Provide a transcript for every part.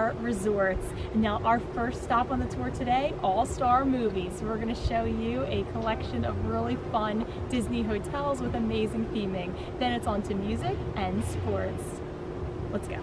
all-star resorts. And now our first stop on the tour today, all-star movies. So we're going to show you a collection of really fun Disney hotels with amazing theming. Then it's on to music and sports. Let's go.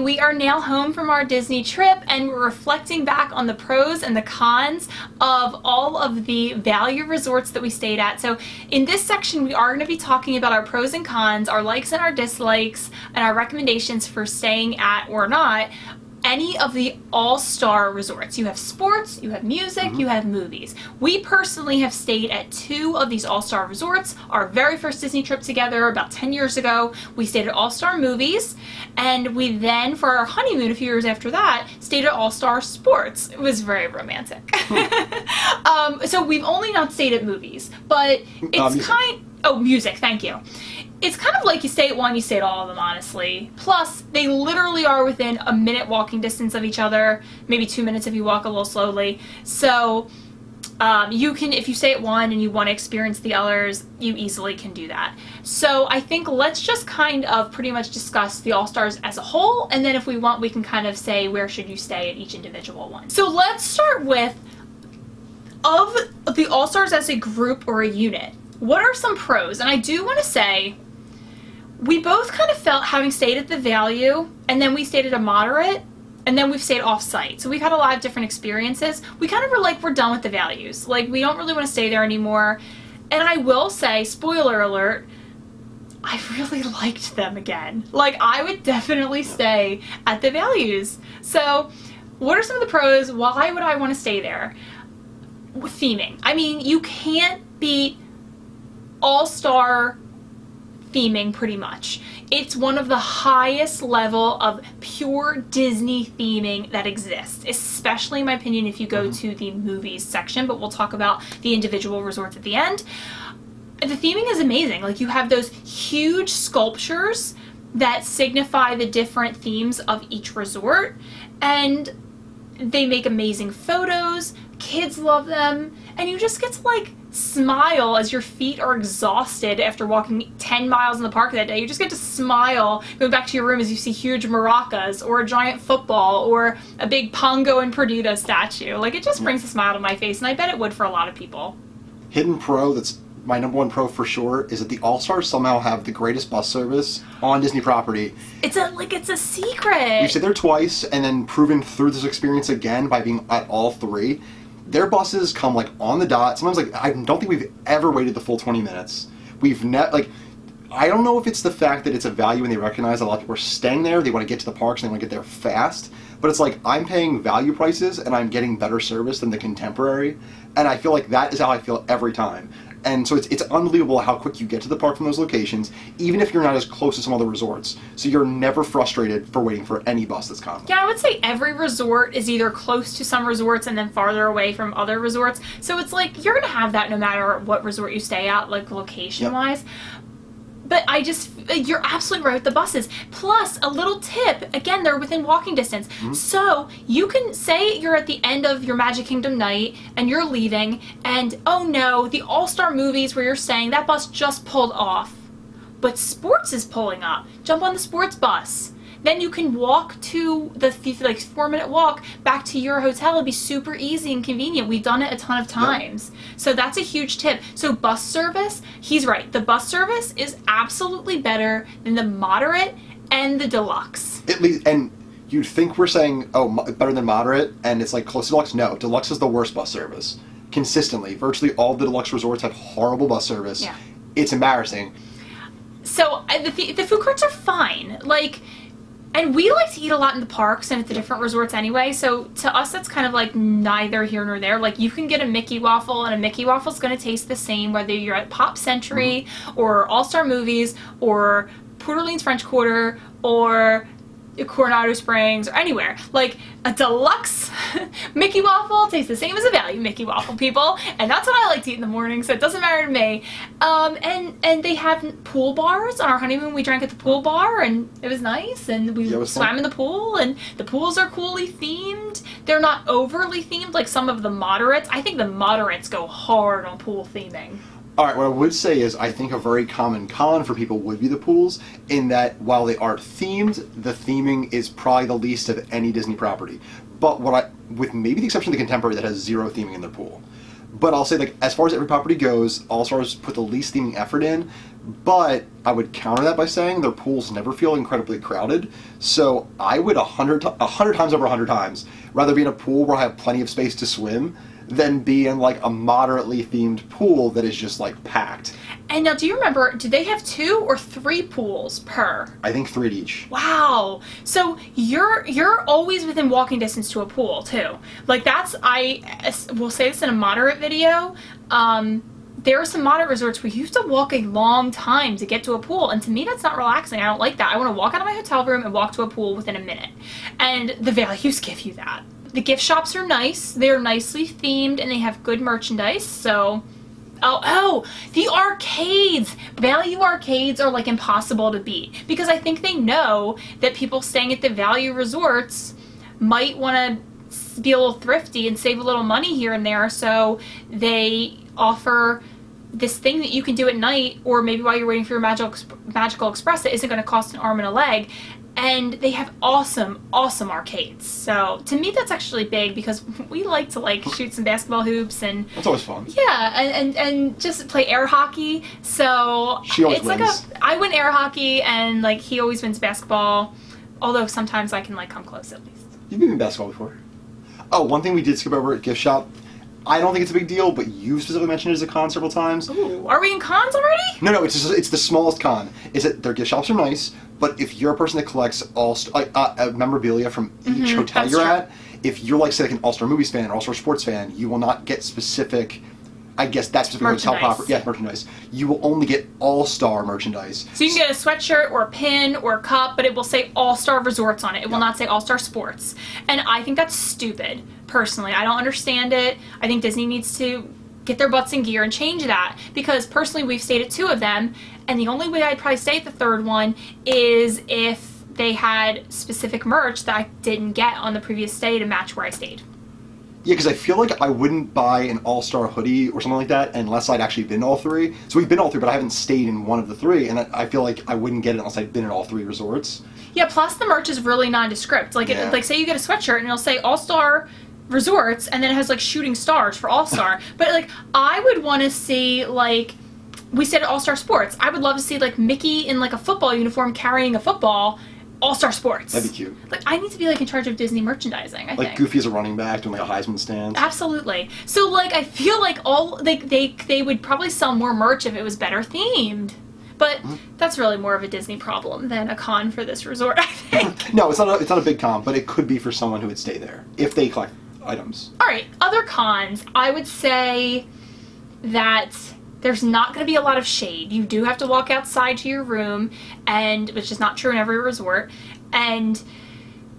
We are now home from our Disney trip and we're reflecting back on the pros and the cons of all of the value resorts that we stayed at. So in this section we are going to be talking about our pros and cons, our likes and our dislikes, and our recommendations for staying at or not any of the all-star resorts. You have sports, you have music, you have movies. We personally have stayed at 2 of these all-star resorts. Our very first Disney trip together about 10 years ago, we stayed at All-Star Movies, and we then, for our honeymoon a few years after that, stayed at All-Star Sports. It was very romantic. So we've only not stayed at movies, but it's music, thank you. It's kind of like you stay at one, you stay at all of them, honestly. Plus, they literally are within a minute walking distance of each other, maybe 2 minutes if you walk a little slowly. So you can, if you stay at one and you want to experience the others, you easily can do that. So I think let's just kind of pretty much discuss the All-Stars as a whole, and then if we want, we can kind of say where should you stay at each individual one. So let's start with, of the All-Stars as a group or a unit, what are some pros? And I do want to say, we both kind of felt, having stayed at the value, and then we stayed at a moderate, and then we've stayed off-site. So we've had a lot of different experiences. We kind of were like, we're done with the values. Like, we don't really want to stay there anymore. And I will say, spoiler alert, I really liked them again. Like, I would definitely stay at the values. So what are some of the pros? Why would I want to stay there? Theming. I mean, you can't beat all-star theming pretty much. It's one of the highest level of pure Disney theming that exists, especially in my opinion if you go to the movies section, but we'll talk about the individual resorts at the end. The theming is amazing. Like, you have those huge sculptures that signify the different themes of each resort, and they make amazing photos. Kids love them, and you just get to like smile as your feet are exhausted after walking 10 miles in the park that day. You just get to smile going back to your room as you see huge maracas or a giant football or a big Pongo and Perdita statue. Like, it just brings a smile to my face, and I bet it would for a lot of people. Hidden pro that's my #1 pro for sure is that the All-Stars somehow have the greatest bus service on Disney property. It's a secret. We've stayed there twice and then proven through this experience again by being at all 3. Their buses come like on the dot. Sometimes, like, I don't think we've ever waited the full 20 minutes. I don't know if it's the fact that it's a value and they recognize a lot of people are staying there, they want to get to the parks and they want to get there fast, but it's like, I'm paying value prices and I'm getting better service than the contemporary, and I feel like that is how I feel every time. And so it's unbelievable how quick you get to the park from those locations, even if you're not as close to some other resorts. So you're never frustrated for waiting for any bus that's coming. Yeah, I would say every resort is either close to some resorts and then farther away from other resorts. So it's like, you're going to have that no matter what resort you stay at, like location-wise. Yep. But you're absolutely right with the buses. Plus, a little tip, again, they're within walking distance. Mm-hmm. So you can say you're at the end of your Magic Kingdom night and you're leaving, and oh no, the All-Star Movies where you're staying, that bus just pulled off. But sports is pulling up. Jump on the sports bus. Then you can walk to the 4-minute walk back to your hotel. It'd be super easy and convenient. We've done it a ton of times. Yep. So that's a huge tip. So bus service, he's right. The bus service is absolutely better than the moderate and the deluxe. At least, and you'd think we're saying, oh, better than moderate, and it's like close to deluxe. No, deluxe is the worst bus service. Consistently. Virtually all the deluxe resorts have horrible bus service. Yeah. It's embarrassing. So the food courts are fine. Like... And we like to eat a lot in the parks and at the different resorts anyway, so to us that's kind of like neither here nor there. Like, you can get a Mickey waffle, and a Mickey waffle's going to taste the same whether you're at Pop Century or All-Star Movies or Port Orleans French Quarter or Coronado Springs or anywhere. Like, a deluxe Mickey waffle tastes the same as a value Mickey waffle, people, and that's what I like to eat in the morning, so it doesn't matter to me. And they have pool bars. On our honeymoon we drank at the pool bar and it was nice, and we swam in the pool, and the pools are coolly themed. They're not overly themed like some of the moderates. I think the moderates go hard on pool theming. All right, what I would say is I think a very common con for people would be the pools, in that while they aren't themed, the theming is probably the least of any Disney property. But with maybe the exception of the Contemporary that has zero theming in their pool. But I'll say, like, as far as every property goes, All-Stars put the least theming effort in, but I would counter that by saying their pools never feel incredibly crowded. So I would 100 times over 100 times rather be in a pool where I have plenty of space to swim than be in like a moderately themed pool that is just like packed. And now, do you remember, did they have 2 or 3 pools per? I think 3 at each. Wow. So you're always within walking distance to a pool too. Like, I will say this in a moderate video. There are some moderate resorts where you have to walk a long time to get to a pool, and to me that's not relaxing. I don't like that. I want to walk out of my hotel room and walk to a pool within a minute. And the values give you that. The gift shops are nice. They're nicely themed and they have good merchandise. So, the arcades. Value arcades are like impossible to beat, because I think they know that people staying at the value resorts might want to be a little thrifty and save a little money here and there. So they offer this thing that you can do at night, or maybe while you're waiting for your Magical Express, that isn't going to cost an arm and a leg. And they have awesome, awesome arcades. So to me, that's actually big, because we like to like shoot some basketball hoops, and that's always fun. Yeah, and just play air hockey. So she always wins. Like I win air hockey, and like he always wins basketball. Although sometimes I can like come close at least. You've been in basketball before. Oh, one thing we did skip over at gift shop. I don't think it's a big deal, but you specifically mentioned it as a con several times. Ooh, are we in cons already? No, it's the smallest con. Is that their gift shops are nice, but if you're a person that collects memorabilia from each hotel you're at, if you're like, say, like an All-Star Movies fan or All-Star Sports fan, you will not get specific, I guess that specific hotel property. Yeah, merchandise. You will only get All-Star merchandise. So you can get a sweatshirt or a pin or a cup, but it will say All-Star Resorts on it. It will not say All-Star Sports. And I think that's stupid, personally. I don't understand it. I think Disney needs to get their butts in gear and change that, because personally we've stayed at 2 of them, and the only way I'd probably stay at the 3rd one is if they had specific merch that I didn't get on the previous stay to match where I stayed. Yeah, because I feel like I wouldn't buy an All-Star hoodie or something like that unless I'd actually been all 3. So we've been all 3, but I haven't stayed in one of the 3, and I feel like I wouldn't get it unless I'd been in all 3 resorts. Yeah, plus the merch is really nondescript. Like, like say you get a sweatshirt and it'll say All-Star Resorts, and then it has like shooting stars for All-Star. But like, I would want to see, like, we stayed at All-Star Sports. I would love to see like Mickey in like a football uniform carrying a football. All-Star Sports. That'd be cute. Like, I need to be like in charge of Disney merchandising, I think. Like Goofy as a running back doing like a Heisman stand. Absolutely. So like, I feel like they would probably sell more merch if it was better themed. But that's really more of a Disney problem than a con for this resort, I think. No, it's not a big con, but it could be for someone who would stay there if they collect items. All right, other cons. I would say that There's not going to be a lot of shade. You do have to walk outside to your room, and which is not true in every resort. And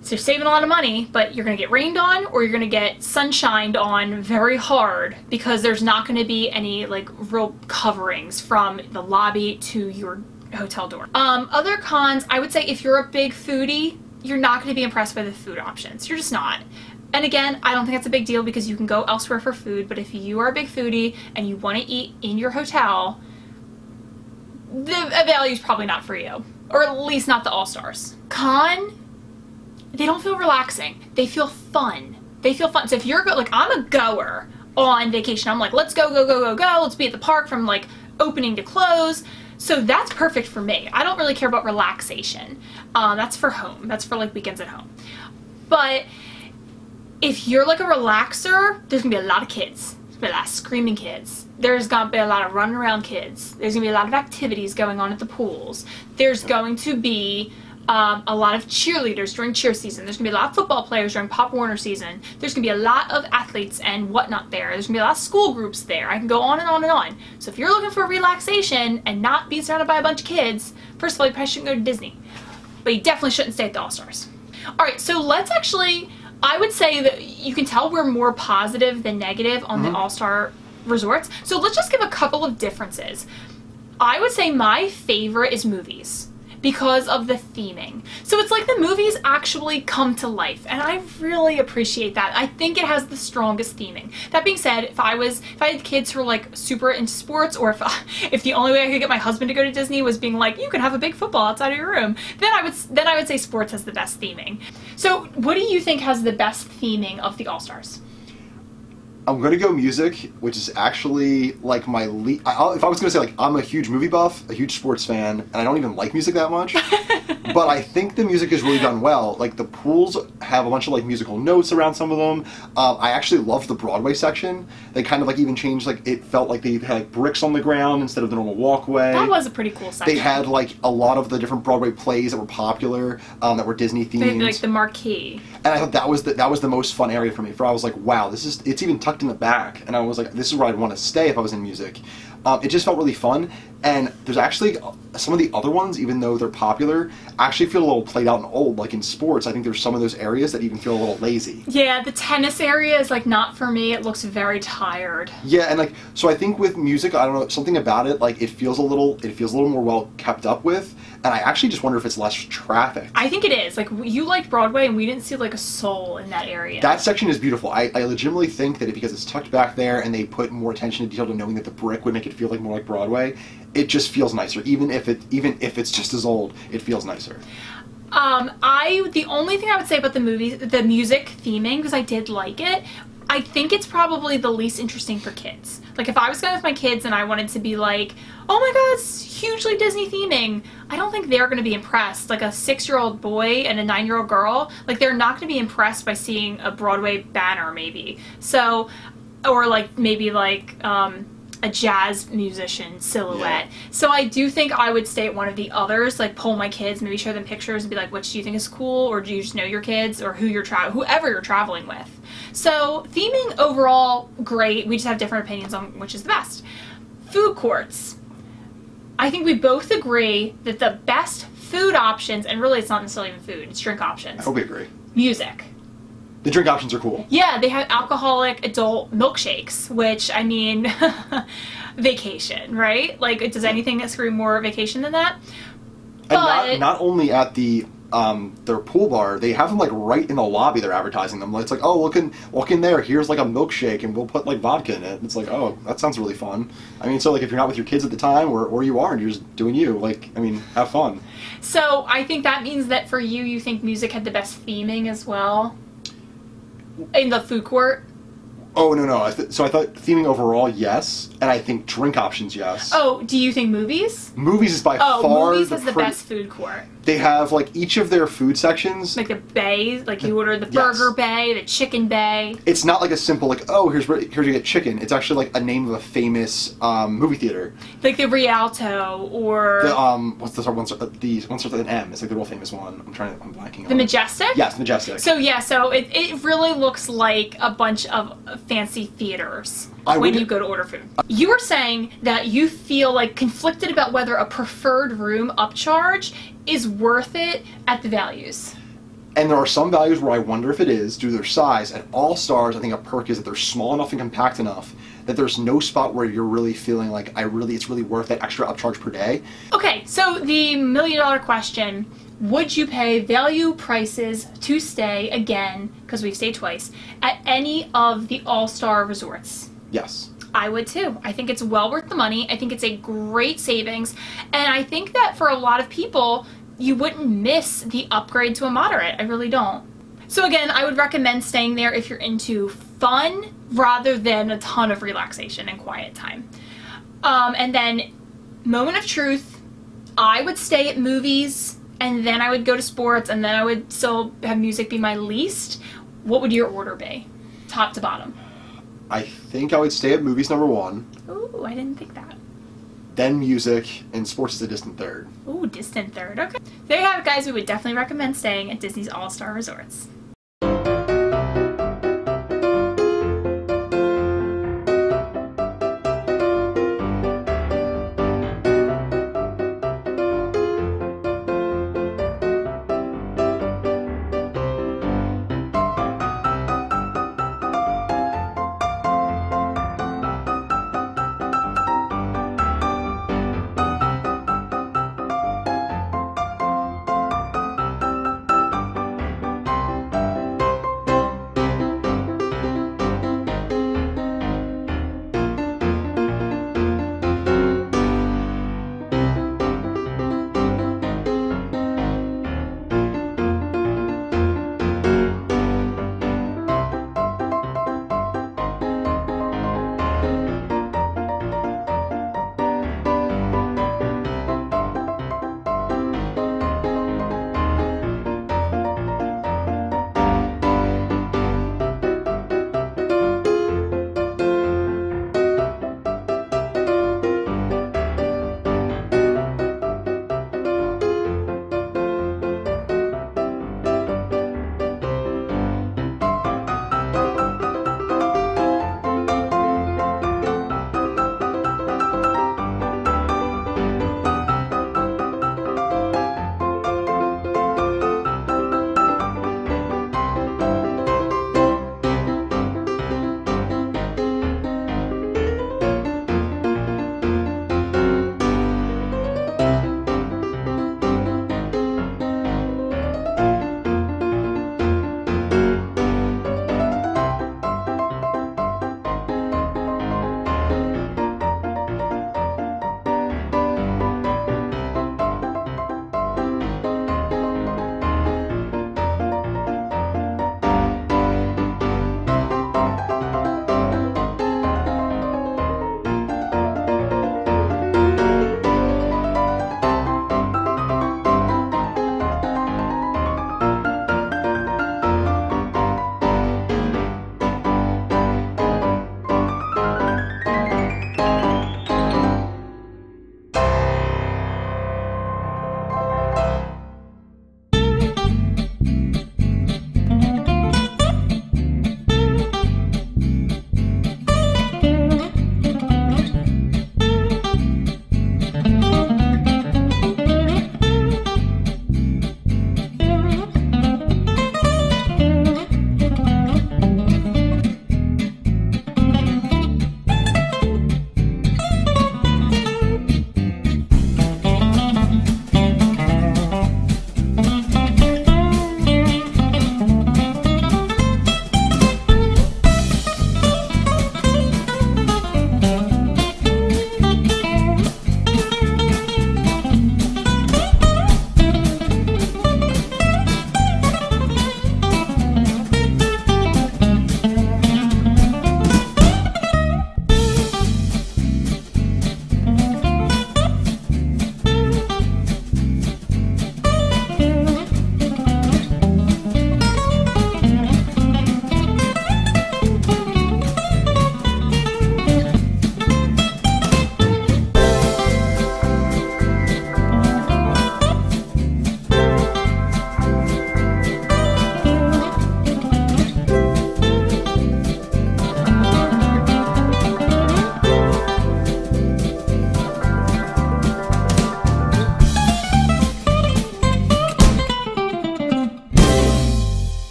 so you're saving a lot of money, but you're going to get rained on or you're going to get sunshined on very hard because there's not going to be any like real coverings from the lobby to your hotel door. Other cons, I would say if you're a big foodie, you're not going to be impressed by the food options. You're just not. And again, I don't think that's a big deal because you can go elsewhere for food, but if you are a big foodie and you want to eat in your hotel, the value is probably not for you. Or at least not the All-Stars. Con, they don't feel relaxing. They feel fun. They feel fun. So if you're like, I'm a goer on vacation. I'm like, let's go, go, go, go, go. Let's be at the park from like opening to close. So that's perfect for me. I don't really care about relaxation. That's for home. That's for like weekends at home. But if you're like a relaxer, there's gonna be a lot of kids. There's gonna be a lot of screaming kids. There's gonna be a lot of running around kids. There's gonna be a lot of activities going on at the pools. There's going to be a lot of cheerleaders during cheer season. There's gonna be a lot of football players during Pop Warner season. There's gonna be a lot of athletes and whatnot there. There's gonna be a lot of school groups there. I can go on and on and on. So if you're looking for relaxation and not being surrounded by a bunch of kids, first of all, you probably shouldn't go to Disney. But you definitely shouldn't stay at the All-Stars. Alright, so let's actually, I would say that you can tell we're more positive than negative on the All-Star resorts. So let's just give a couple of differences. I would say my favorite is movies because of the theming. So it's like the movies actually come to life, and I really appreciate that. I think it has the strongest theming. That being said, if I had kids who were like super into sports, or if the only way I could get my husband to go to Disney was being like, you can have a big football outside of your room, then I would say sports has the best theming. So what do you think has the best theming of the All-Stars? I'm gonna go music, which is actually like my if I was gonna say like I'm a huge movie buff, a huge sports fan, and I don't even like music that much, but I think the music is really done well. Like the pools have a bunch of like musical notes around some of them. I actually loved the Broadway section. They kind of like even changed, like it felt like they had like bricks on the ground instead of the normal walkway. That was a pretty cool section. They had like a lot of the different Broadway plays that were popular, that were Disney themed. Like the marquee. And I thought that was the most fun area for me. I was like, wow, it's even tucked in the back, and I was like, this is where I'd want to stay if I was in music. It just felt really fun, and there's actually some of the other ones, even though they're popular, actually feel a little played out and old. Like in sports, I think there's some of those areas that even feel a little lazy. Yeah, the tennis area is like not for me. It looks very tired. Yeah, and like, so I think with music, I don't know, something about it, like it feels a little more well kept up with, and I actually just wonder if it's less traffic. I think it is. Like, you liked Broadway, and we didn't see like a soul in that area. That section is beautiful. I legitimately think that because it's tucked back there and they put more attention to detail to knowing that the brick would make it feel like more like Broadway, it just feels nicer. Even if it's just as old, it feels nicer. The only thing I would say about the music theming, because I did like it, I think it's probably the least interesting for kids. Like if I was going with my kids and I wanted to be like, oh my god, it's hugely Disney theming, I don't think they're going to be impressed. Like a 6-year-old boy and a 9-year-old girl, like they're not going to be impressed by seeing a Broadway banner maybe. So, or like maybe like a jazz musician silhouette. Yeah. So I do think I would stay at one of the others, like pull my kids, maybe show them pictures and be like, which do you think is cool, or do you just know your kids, or whoever you're traveling with. So theming overall, great. We just have different opinions on which is the best. Food courts. I think we both agree that the best food options, and really it's not necessarily even food, it's drink options. I hope we agree. Music. The drink options are cool. Yeah, they have alcoholic adult milkshakes, which, I mean, vacation, right? Like, does anything scream more vacation than that? But and not only at the their pool bar, they have them like right in the lobby. They're advertising them. It's like, oh, walk in there. Here's like a milkshake, and we'll put like vodka in it. And it's like, oh, that sounds really fun. I mean, so like if you're not with your kids at the time, or you are, and you're just doing you, like, I mean, have fun. So I think that means that for you, you think music had the best theming as well in the food court. Oh, no. So I thought theming overall, yes. And I think drink options, yes. Oh, do you think movies? Movies is by far movies has the best food court. They have, like, each of their food sections. Like the bay, like you order the burger bay, the chicken bay. It's not like a simple, like, oh, here's you get chicken. It's actually, like, a name of a famous movie theater. Like the Rialto, or... The, what's the one starts with an M. It's, like, the real famous one. I'm blanking on The Majestic? Yes, Majestic. So, yeah, so it really looks like a bunch of fancy theaters. when you go to order food. You were saying that you feel like conflicted about whether a preferred room upcharge is worth it at the values. And there are some values where I wonder if it is due to their size. At all stars, I think a perk is that they're small enough and compact enough that there's no spot where you're really feeling like it's really worth that extra upcharge per day. Okay, so the million-dollar question, would you pay value prices to stay again, because we've stayed twice, at any of the all-star resorts? Yes. I would too. I think it's well worth the money. I think it's a great savings. And I think that for a lot of people, you wouldn't miss the upgrade to a moderate. I really don't. So again, I would recommend staying there if you're into fun rather than a ton of relaxation and quiet time. And then, moment of truth, I would stay at movies and then I would go to sports and then I would still have music be my least. What would your order be? Top to bottom. I think I would stay at movies number 1. Ooh, I didn't think that. Then music, and sports is a distant third. Ooh, distant third. Okay. There you have it, guys. We would definitely recommend staying at Disney's All-Star Resorts.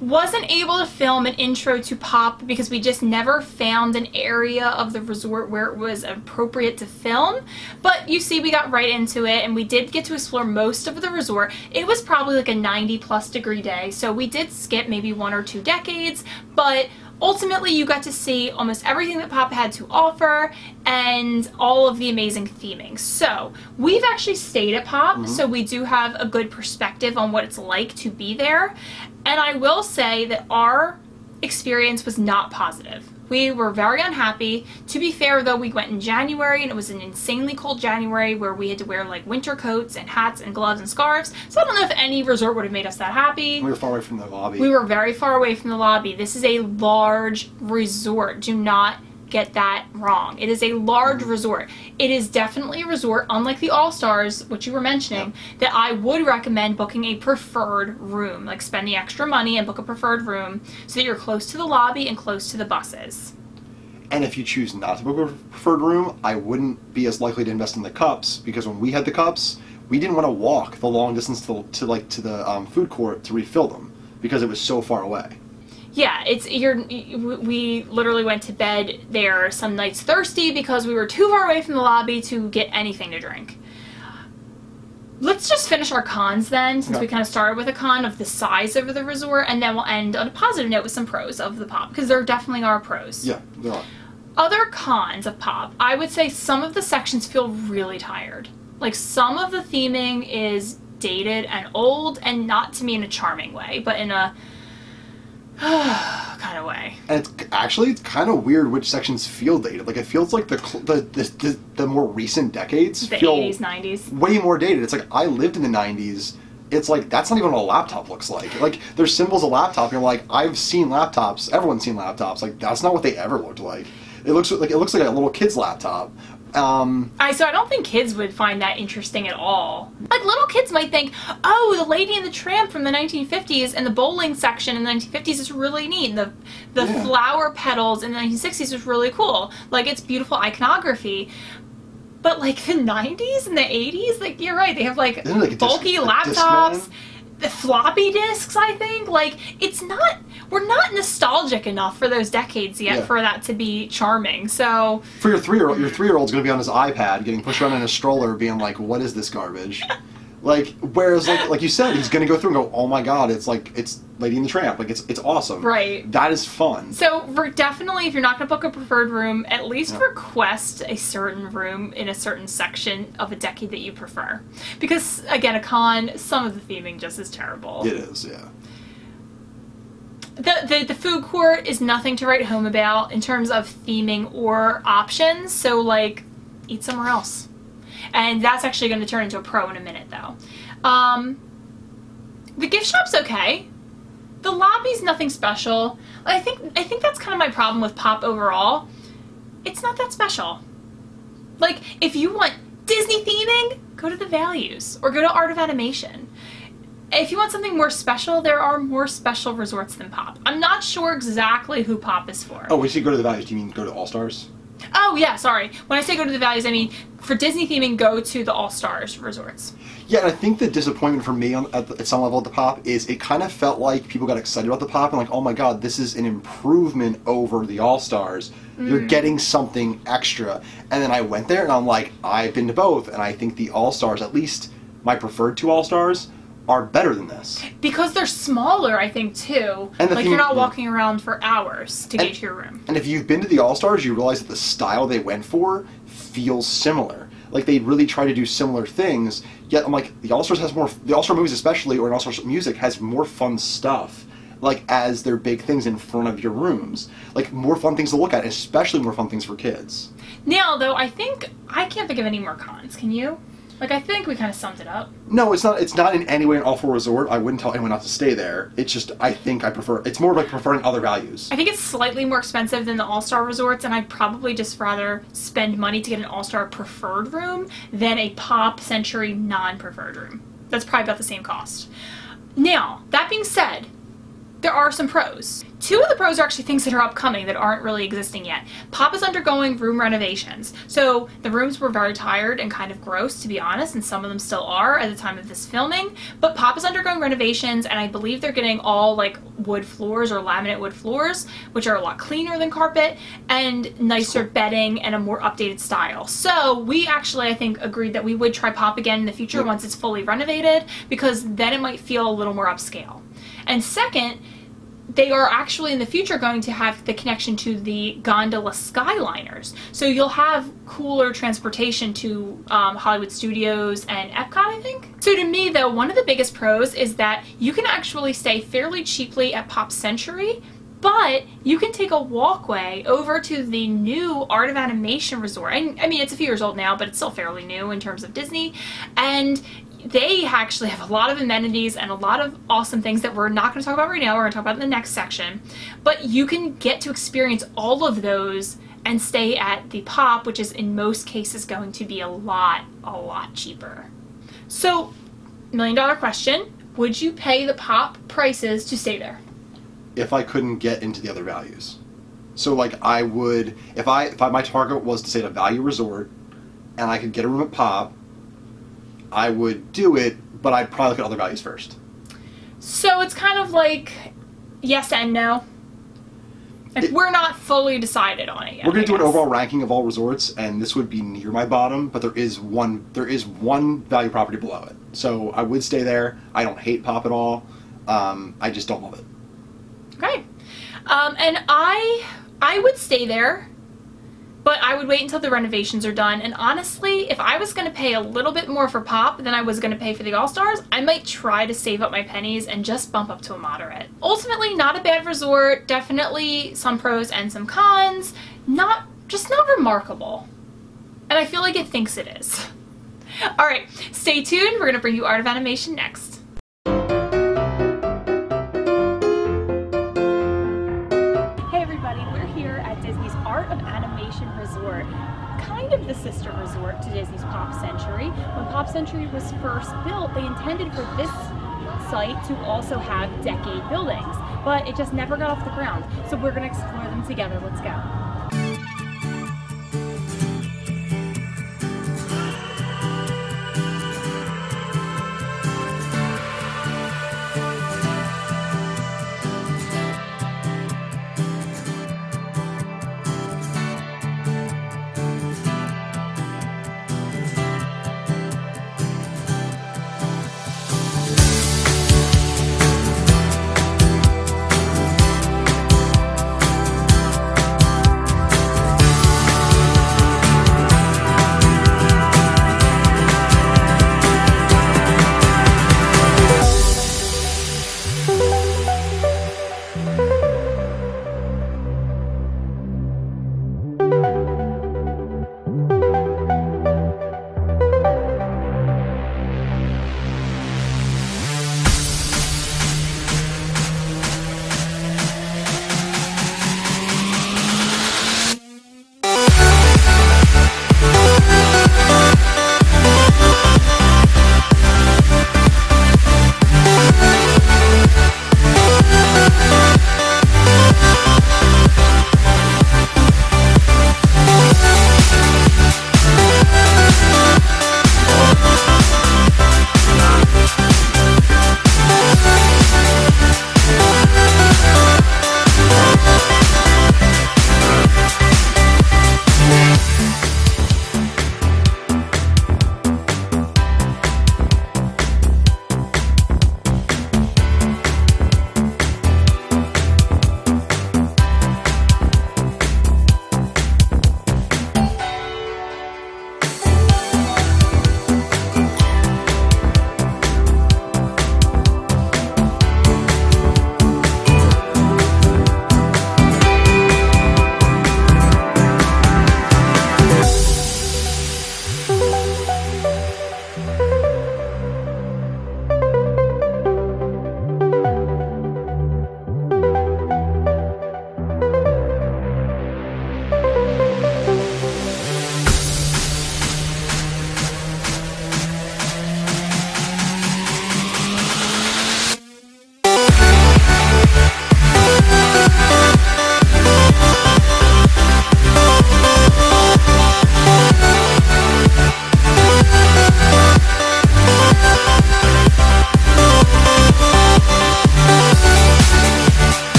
Wasn't able to film an intro to Pop because we just never found an area of the resort where it was appropriate to film. But you see, we got right into it and we did get to explore most of the resort. It was probably like a 90+ degree day, so we did skip maybe 1 or 2 decades, but ultimately you got to see almost everything that Pop had to offer and all of the amazing theming. So we've actually stayed at Pop, so we do have a good perspective on what it's like to be there. And I will say that our experience was not positive. We were very unhappy. To be fair though, we went in January and it was an insanely cold January where we had to wear like winter coats and hats and gloves and scarves. So I don't know if any resort would have made us that happy. We were far away from the lobby. We were very far away from the lobby. This is a large resort. Do not get that wrong. It is a large resort. It is definitely a resort, unlike the All-Stars, which you were mentioning, that I would recommend booking a preferred room. Like spend the extra money and book a preferred room so that you're close to the lobby and close to the buses. And if you choose not to book a preferred room, I wouldn't be as likely to invest in the cups, because when we had the cups, we didn't want to walk the long distance to the food court to refill them because it was so far away. Yeah, we literally went to bed there some nights thirsty because we were too far away from the lobby to get anything to drink. Let's just finish our cons then, since we kind of started with a con of the size of the resort, and then we'll end on a positive note with some pros of the Pop, because there definitely are pros. Yeah, there are. Other cons of Pop, I would say some of the sections feel really tired. Like some of the theming is dated and old, and not to me in a charming way, but in a kind of way. And it's kind of weird which sections feel dated. Like it feels like the more recent decades feel 80s, 90s. Way more dated. It's like I lived in the 90s. It's like that's not even what a laptop looks like. Like there's symbols of laptop, and you're like, I've seen laptops. Everyone's seen laptops. Like that's not what they ever looked like. It looks like a little kid's laptop. So I don't think kids would find that interesting at all. Like little kids might think, oh, the Lady and the Tramp from the 1950s and the bowling section in the 1950s is really neat. And the flower petals in the 1960s was really cool. Like it's beautiful iconography. But like the 90s and the 80s, like you're right, they have like bulky laptops. The floppy disks, I think. Like, we're not nostalgic enough for those decades yet for that to be charming, so... For your 3-year-old's gonna be on his iPad, getting pushed around in a stroller, being like, what is this garbage? Like, whereas, like you said, he's gonna go through and go, oh my god, it's Lady and the Tramp, like, it's awesome. Right. That is fun. So, definitely, if you're not gonna book a preferred room, at least request a certain room in a certain section of a decade that you prefer. Because, again, a con, some of the theming just is terrible. It is, yeah. The food court is nothing to write home about in terms of theming or options, so, like, eat somewhere else. And that's actually going to turn into a pro in a minute, though. The gift shop's okay. The lobby's nothing special. I think that's kind of my problem with Pop overall. It's not that special. Like, if you want Disney theming, go to the Values or go to Art of Animation. If you want something more special, there are more special resorts than Pop. I'm not sure exactly who Pop is for. Oh, when you say go to the Values, do you mean go to All-Stars? Oh, yeah, sorry. When I say go to the Values, I mean for Disney theming, go to the All-Stars resorts. Yeah, and I think the disappointment for me at some level at the Pop is it kind of felt like people got excited about the Pop and like, oh my god, this is an improvement over the All-Stars. You're getting something extra. And then I went there and I'm like, I've been to both, and I think the All-Stars, at least my preferred 2 All-Stars, are better than this. Because they're smaller, I think, too. And like, you're not walking around for hours to get to your room. And if you've been to the All-Stars, you realize that the style they went for feels similar. Like, they really try to do similar things, yet I'm like, the All-Stars has more, the All-Star movies especially, or All-Star music, has more fun stuff, like, as their big things in front of your rooms. Like, more fun things to look at, especially more fun things for kids. Now, though, I can't think of any more cons. Can you? Like, I think we kind of summed it up. No, it's not in any way an awful resort. I wouldn't tell anyone not to stay there. It's just, I think I prefer, it's more like preferring other values. I think it's slightly more expensive than the All-Star resorts, and I'd probably just rather spend money to get an All-Star preferred room than a Pop Century non-preferred room. That's probably about the same cost. Now, that being said, there are some pros. Two of the pros are actually things that are upcoming that aren't really existing yet. Pop is undergoing room renovations. So the rooms were very tired and kind of gross, to be honest, and some of them still are at the time of this filming. But Pop is undergoing renovations, and I believe they're getting all like wood floors or laminate wood floors, which are a lot cleaner than carpet, and nicer bedding and a more updated style. So we actually, I think, agreed that we would try Pop again in the future once it's fully renovated, because then it might feel a little more upscale. And second, they are actually in the future going to have the connection to the gondola Skyliners. So you'll have cooler transportation to Hollywood Studios and Epcot, I think. So to me, though, one of the biggest pros is that you can actually stay fairly cheaply at Pop Century, but you can take a walkway over to the new Art of Animation Resort. I mean, it's a few years old now, but it's still fairly new in terms of Disney. And they actually have a lot of amenities and a lot of awesome things that we're not going to talk about right now. We're going to talk about in the next section. But you can get to experience all of those and stay at the Pop, which is in most cases going to be a lot cheaper. So, $1 million question. Would you pay the Pop prices to stay there? If I couldn't get into the other values. So like I would, if my target was to stay at a value resort and I could get a room at Pop, I would do it, but I'd probably look at other values first. So it's kind of like yes and no. We're not fully decided on it yet. We're going to do an overall ranking of all resorts, and this would be near my bottom, but there is one value property below it. So I would stay there. I don't hate Pop at all. I just don't love it. Okay. And I would stay there, but I would wait until the renovations are done. And honestly, if I was going to pay a little bit more for Pop than I was going to pay for the All-Stars, I might try to save up my pennies and just bump up to a moderate. Ultimately, not a bad resort. Definitely some pros and some cons. Just not remarkable. And I feel like it thinks it is. All right, stay tuned. We're going to bring you Art of Animation next. Disney's Art of Animation Resort, kind of the sister resort to Disney's Pop Century. When Pop Century was first built, they intended for this site to also have decade buildings, but it just never got off the ground. So we're going to explore them together. Let's go.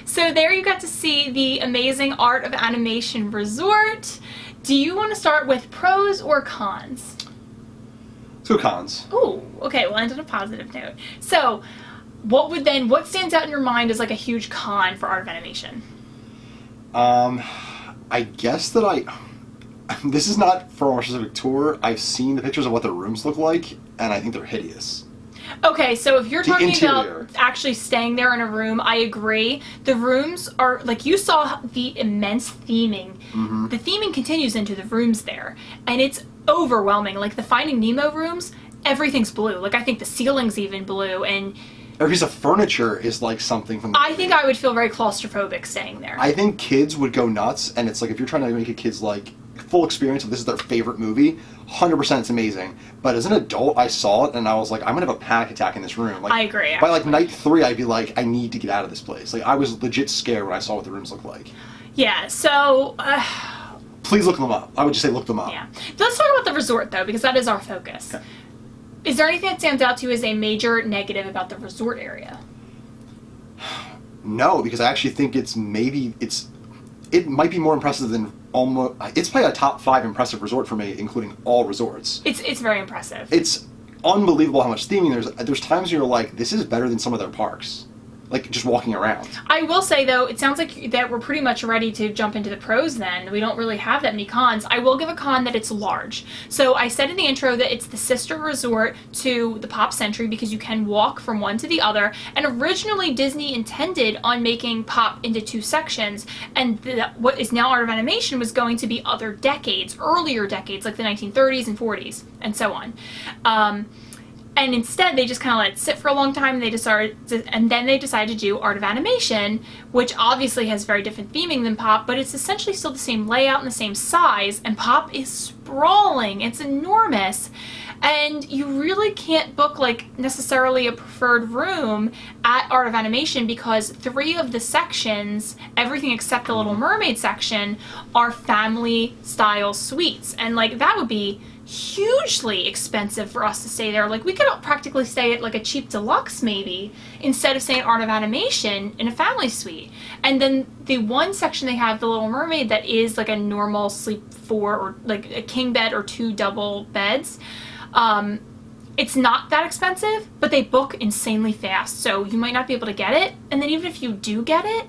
So there you got to see the amazing Art of Animation Resort. Do you want to start with pros or cons? Let's go cons. Oh, okay, we'll end on a positive note. So, what stands out in your mind as like a huge con for Art of Animation? I guess that this is not for our specific tour. I've seen the pictures of what the rooms look like, and I think they're hideous. Okay, so if you're The talking interior. about actually staying there in a room, I agree. The rooms are, like, you saw the immense theming. Mm-hmm. The theming continues into the rooms there, and it's overwhelming. Like, the Finding Nemo rooms, everything's blue. Like, I think the ceiling's even blue, and Every piece of furniture is like something from the I think I would feel very claustrophobic staying there. I think kids would go nuts, and it's like if you're trying to make a kid's like full experience of this is their favorite movie, 100% it's amazing. But as an adult, I saw it and I was like, I'm gonna have a panic attack in this room. Like, I agree. By like night 3, I'd be like, I need to get out of this place. Like I was legit scared when I saw what the rooms looked like. Yeah, so Please look them up. I would just say look them up. yeah. Let's talk about the resort though, because that is our focus. Okay. Is there anything that stands out to you as a major negative about the resort area? No, because I actually think it might be more impressive than almost. It's probably a top 5 impressive resort for me, including all resorts. It's very impressive. It's unbelievable how much theming there's times you're like, this is better than some of their parks. Like just walking around. I will say though, it sounds like that we're pretty much ready to jump into the pros then. We don't really have that many cons. I will give a con that it's large. So I said in the intro that it's the sister resort to the Pop Century because you can walk from one to the other. And originally Disney intended on making Pop into 2 sections, and what is now Art of Animation was going to be other decades, earlier decades like the 1930s and 40s and so on. And instead, they just kind of let it sit for a long time, and then they decided to do Art of Animation, which obviously has very different theming than Pop, but it's essentially still the same layout and the same size, and Pop is sprawling. It's enormous. And you really can't book, like, necessarily a preferred room at Art of Animation because 3 of the sections, everything except the Little Mermaid section, are family-style suites. And, like, that would be hugely expensive for us to stay there. Like, we could practically stay at like a cheap deluxe maybe instead of staying at Art of Animation in a family suite. And then the one section they have, the Little Mermaid, that is like a normal sleep 4 or like a king bed or 2 double beds. It's not that expensive, but they book insanely fast, so you might not be able to get it. And then even if you do get it,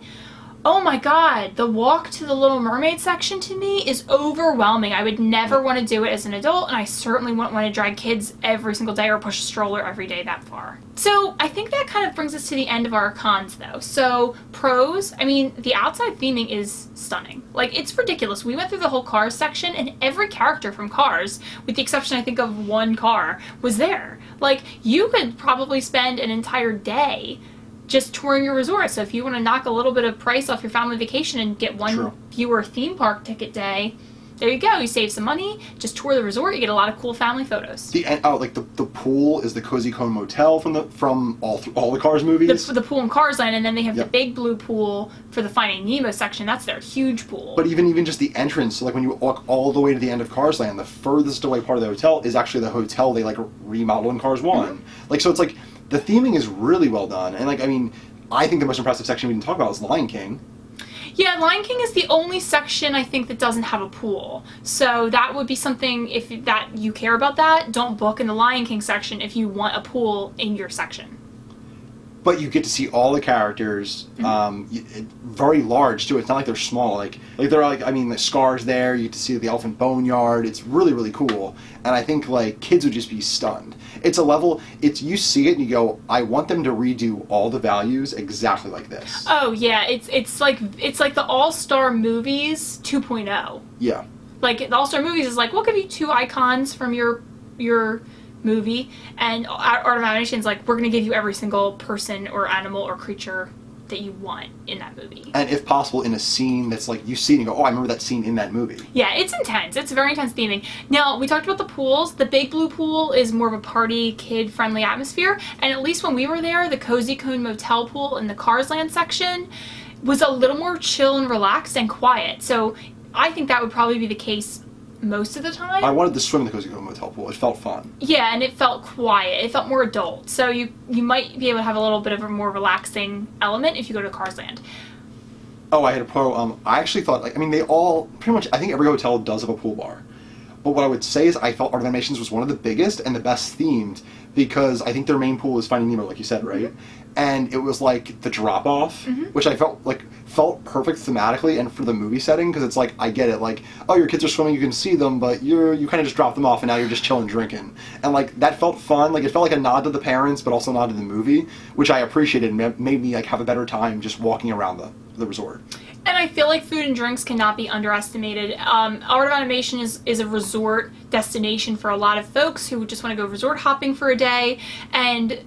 oh my god, the walk to the Little Mermaid section to me is overwhelming. I would never want to do it as an adult, and I certainly wouldn't want to drag kids every single day or push a stroller every day that far. So I think that kind of brings us to the end of our cons though. So pros, I mean, the outside theming is stunning. Like, it's ridiculous. We went through the whole Cars section, and every character from Cars, with the exception I think of one car, was there. Like, you could probably spend an entire day just touring your resort. So if you want to knock a little bit of price off your family vacation and get one fewer theme park ticket day, there you go. You save some money, just tour the resort, you get a lot of cool family photos. The pool is the Cozy Cone Motel from all the Cars movies. The pool in Cars Land, and then they have the big blue pool for the Finding Nemo section. That's their huge pool. But even just the entrance, so like when you walk all the way to the end of Cars Land, the furthest away part of the hotel is actually the hotel they like remodeled in Cars 1. Mm-hmm. Like, so it's like the theming is really well done. And like, I mean, I think the most impressive section we didn't talk about is Lion King. Yeah, Lion King is the only section I think that doesn't have a pool. So that would be something, if that you care about that, don't book in the Lion King section if you want a pool in your section. But you get to see all the characters, very large too. It's not like they're small. Like they're like, I mean, the Scar's there. You get to see the Elephant Boneyard. It's really, really cool. And I think like kids would just be stunned. It's a level. You see it and you go, I want them to redo all the values exactly like this. Oh yeah, it's like the All-Star Movies 2.0. Yeah. Like the All-Star Movies is like, we'll give you 2 icons from your movie, and Art of Animation is like, we're going to give you every single person or animal or creature that you want in that movie. And if possible, in a scene that's like, you see it and you go, oh, I remember that scene in that movie. Yeah, it's intense. It's very intense theming. Now, we talked about the pools. The big blue pool is more of a party, kid-friendly atmosphere, and at least when we were there, the Cozy Cone Motel pool in the Cars Land section was a little more chill and relaxed and quiet. So I think that would probably be the case most of the time. I wanted to swim in the Cozy Cone Motel pool. It felt fun. Yeah, and it felt quiet. It felt more adult. So you might be able to have a little bit of a more relaxing element if you go to Cars Land. Oh, I had a pro. I actually thought, like, I mean, they all, pretty much, I think every hotel does have a pool bar. But what I would say is I felt Art of Animations was one of the biggest and the best themed because I think their main pool is Finding Nemo, like you said, right? And it was like the drop-off, which I felt perfect thematically and for the movie setting because it's like, I get it, like, oh, your kids are swimming, you can see them, but you kind of just drop them off and now you're just chilling drinking. And like, that felt fun. Like, it felt like a nod to the parents, but also a nod to the movie, which I appreciated and made me like have a better time just walking around the resort. And I feel like food and drinks cannot be underestimated. Art of Animation is a resort destination for a lot of folks who just want to go resort hopping for a day, and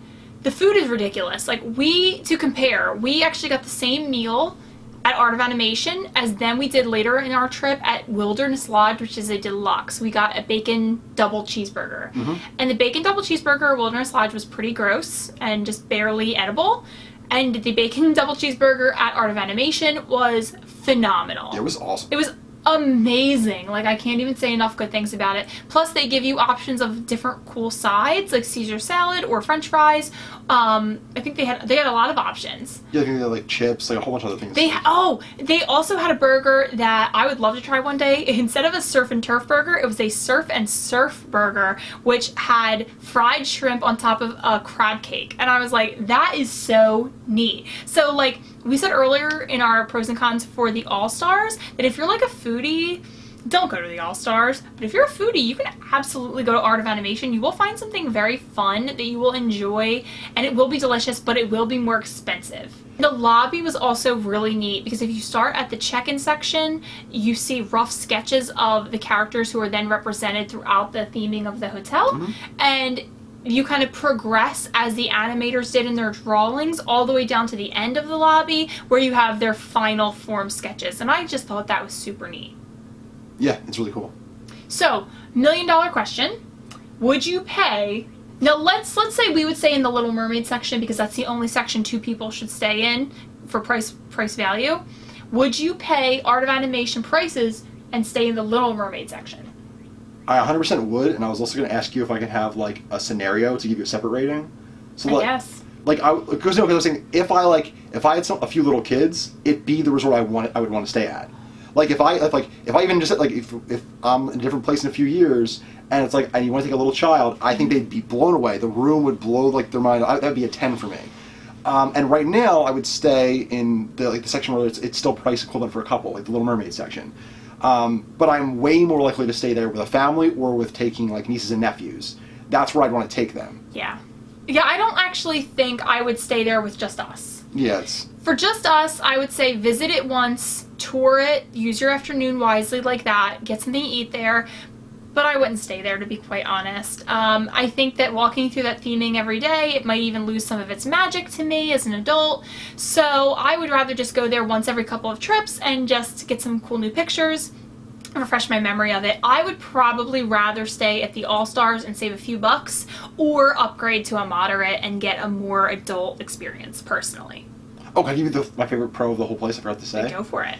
the food is ridiculous. Like, to compare, we actually got the same meal at Art of Animation as then we did later in our trip at Wilderness Lodge, which is a deluxe. We got a bacon double cheeseburger. And the bacon double cheeseburger at Wilderness Lodge was pretty gross and just barely edible. And the bacon double cheeseburger at Art of Animation was phenomenal. It was awesome. It was amazing. Like, I can't even say enough good things about it. Plus, they give you options of different cool sides, like Caesar salad or French fries. I think they had a lot of options. Yeah, I think they had like chips, like a whole bunch of other things. They also had a burger that I would love to try one day. Instead of a surf and turf burger, it was a surf and surf burger, which had fried shrimp on top of a crab cake. And I was like, that is so neat. So, like, we said earlier in our pros and cons for the All-Stars that if you're like a foodie, don't go to the All-Stars. But if you're a foodie, you can absolutely go to Art of Animation. You will find something very fun that you will enjoy, and it will be delicious, but it will be more expensive. The lobby was also really neat because if you start at the check-in section, you see rough sketches of the characters who are then represented throughout the theming of the hotel. And you kind of progress as the animators did in their drawings all the way down to the end of the lobby where you have their final form sketches. And I just thought that was super neat. Yeah, it's really cool. So, $1,000,000 question. Would you pay... Now, let's say we would stay in the Little Mermaid section because that's the only section 2 people should stay in for price value. Would you pay Art of Animation prices and stay in the Little Mermaid section? I 100% would, and I was also going to ask you if I could have like a scenario to give you a separate rating. So like, yes. Like because I was saying if I had a few little kids, it'd be the resort I would want to stay at. Like if I even just like if I'm in a different place in a few years and it's like and you want to take a little child, I think they'd be blown away. The room would blow like their mind. That'd be a 10 for me. And right now I would stay in the section where it's still price equivalent for a couple, like the Little Mermaid section. But I'm way more likely to stay there with a family or with taking like nieces and nephews. That's where I'd want to take them. Yeah. Yeah, I don't actually think I would stay there with just us. Yeah, For just us, I would say visit it once, tour it, use your afternoon wisely like that, get something to eat there, but I wouldn't stay there, to be quite honest. I think that walking through that theming every day, it might even lose some of its magic to me as an adult, so I would rather just go there once every couple of trips and just get some cool new pictures, refresh my memory of it. I would probably rather stay at the All-Stars and save a few bucks or upgrade to a moderate and get a more adult experience personally. Oh, can I give you my favorite pro of the whole place? I forgot to say. Go for it.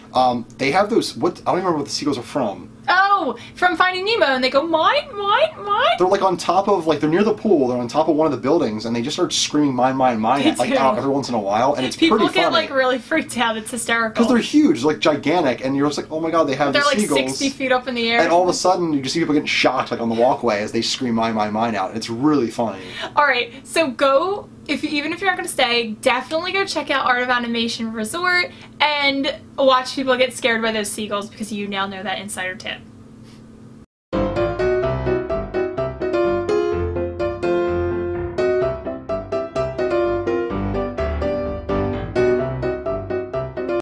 They have those. I don't even remember what the seagulls are from. Oh, from Finding Nemo, and they go, mine, mine, mine. They're like on top of, like, they're near the pool, they're on top of one of the buildings, and they just start screaming mine, mine, mine, like, out every once in a while, and it's pretty funny. People get, like, really freaked out, it's hysterical. Because they're huge, like, gigantic, and you're just like, oh my god, they have the seagulls. They're, like, 60 feet up in the air. And all of a sudden, you just see people getting shocked, like, on the walkway as they scream mine, mine, mine out, and it's really funny. Alright, so go, even if you're not going to stay, definitely go check out Art of Animation Resort, and watch people get scared by those seagulls, because you now know that insider tip.